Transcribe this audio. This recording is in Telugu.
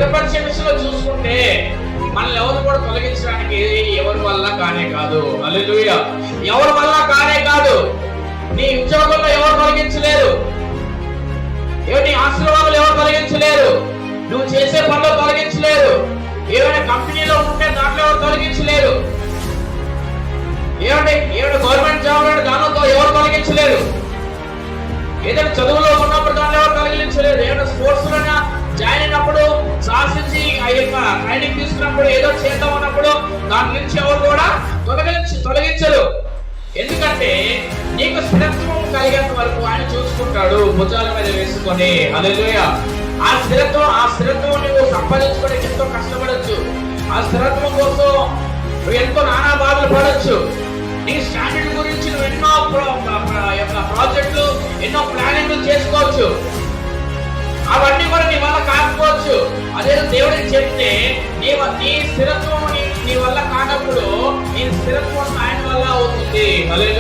స్థిరపరిచే విషయంలో చూసుకుంటే మనల్ని ఎవరు కూడా తొలగించడానికి ఎవరి వల్ల కానే కాదు. హల్లెలూయా. ఎవరి వల్ల కానే కాదు. నీ ఉద్యోగంలో ఎవరు తొలగించలేరు, నీ ఆశీర్వాదాలు ఎవరు తొలగించలేరు, నువ్వు చేసే పనులు తొలగించలేరు, ఏమైనా కంపెనీలో ఉంటే దాంట్లో ఎవరు తొలగించలేరు, ఏమైనా గవర్నమెంట్ జాబ్ దానితో ఎవరు తొలగించలేరు, ఏదైనా చదువులో ఉన్నప్పుడు దానిలో ఎవరు తొలగించలేరు, ఏమైనా స్పోర్ట్స్ లోనా జాయిన్ అయినప్పుడు సాధించి ఆ యొక్క ట్రైనింగ్ తీసుకున్నప్పుడు ఏదో చేద్దాం అన్నప్పుడు దాని నుంచి ఎవరు కూడా తొలగించరు. ఎందుకంటే నీకు స్థిరత్వం కలిగేంత వరకు ఆయన చూసుకుంటాడు భుజాల మీద వేసుకొని. హల్లెలూయా. ఆ స్థిరత్వం నువ్వు సంపాదించుకోవడానికి ఎంతో కష్టపడచ్చు. ఆ స్థిరత్వం కోసం నువ్వు ఎంతో నానా బాధలు పడవచ్చు. నీ స్టాండర్డ్ గురించి నువ్వు ఎన్నో ప్రాజెక్టులు, ఎన్నో ప్లానింగ్లు చేసుకోవచ్చు. అవన్నీ కూడా నీ వల్ల కాకపోవచ్చు. అదే దేవుడికి చెప్తే నీ స్థిరత్వం నీ వల్ల కానప్పుడు నీ స్థిరత్వం ఆయన వల్ల అవుతుంది. హల్లెలూయా.